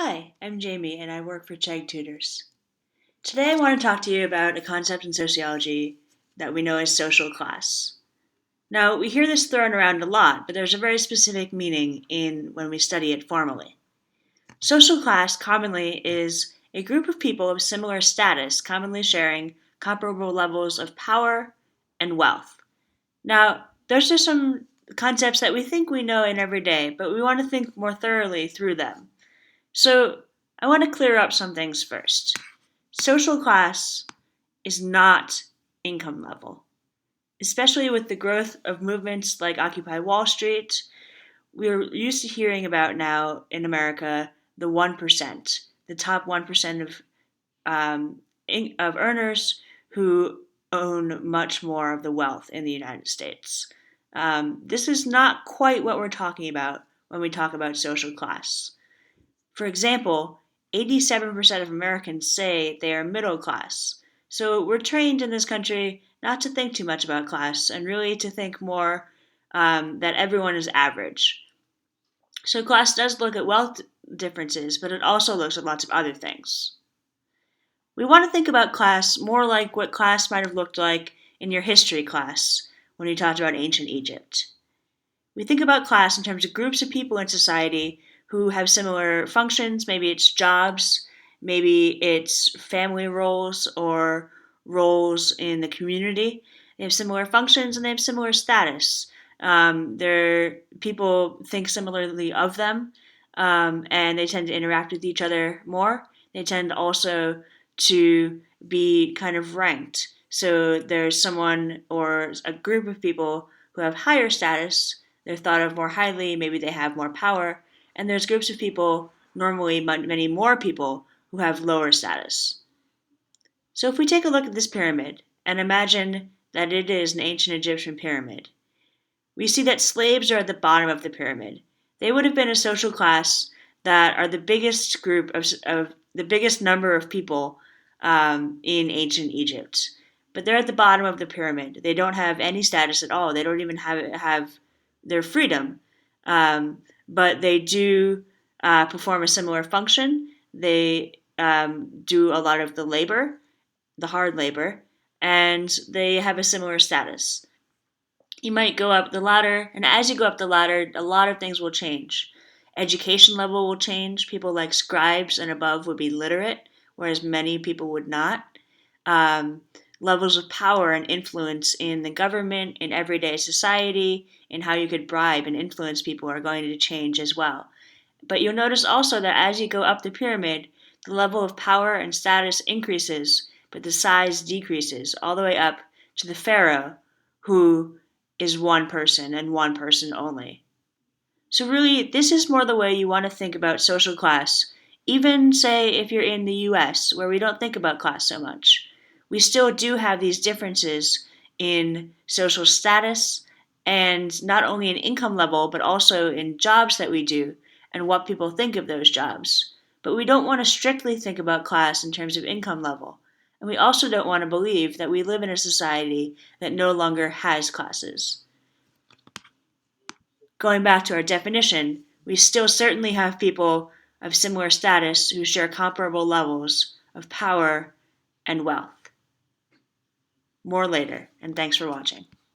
Hi, I'm Jamie and I work for Chegg Tutors. Today I want to talk to you about a concept in sociology that we know as social class. Now, we hear this thrown around a lot, but there's a very specific meaning in when we study it formally. Social class commonly is a group of people of similar status, commonly sharing comparable levels of power and wealth. Now, those are some concepts that we think we know in every day, but we want to think more thoroughly through them. So, I want to clear up some things first. Social class is not income level. Especially with the growth of movements like Occupy Wall Street, we're used to hearing about now in America the 1%, the top 1% um, of earners who own much more of the wealth in the United States. This is not quite what we're talking about when we talk about social class. For example, 87% of Americans say they are middle class. So we're trained in this country not to think too much about class and really to think more that everyone is average. So class does look at wealth differences, but it also looks at lots of other things. We want to think about class more like what class might have looked like in your history class when we talked about ancient Egypt. We think about class in terms of groups of people in society who have similar functions. Maybe it's jobs, maybe it's family roles or roles in the community. They have similar functions and they have similar status. People think similarly of them, and they tend to interact with each other more. They tend also to be kind of ranked. So there's someone or a group of people who have higher status, they're thought of more highly, maybe they have more power, and there's groups of people, normally many more people, who have lower status. So if we take a look at this pyramid and imagine that it is an ancient Egyptian pyramid, we see that slaves are at the bottom of the pyramid. They would have been a social class that are the biggest group of the biggest number of people in ancient Egypt. But they're at the bottom of the pyramid. They don't have any status at all. They don't even have their freedom, but they do perform a similar function. They do a lot of the labor, the hard labor, and they have a similar status. You might go up the ladder, and as you go up the ladder, a lot of things will change. Education level will change. People like scribes and above would be literate, whereas many people would not. Um, Levels of power and influence in the government, in everyday society, in how you could bribe and influence people are going to change as well. But you'll notice also that as you go up the pyramid, the level of power and status increases, but the size decreases all the way up to the pharaoh, who is one person and one person only. So really, this is more the way you want to think about social class, even say if you're in the US, where we don't think about class so much. We still do have these differences in social status and not only in income level, but also in jobs that we do and what people think of those jobs. But we don't want to strictly think about class in terms of income level. And we also don't want to believe that we live in a society that no longer has classes. Going back to our definition, we still certainly have people of similar status who share comparable levels of power and wealth. More later, and thanks for watching.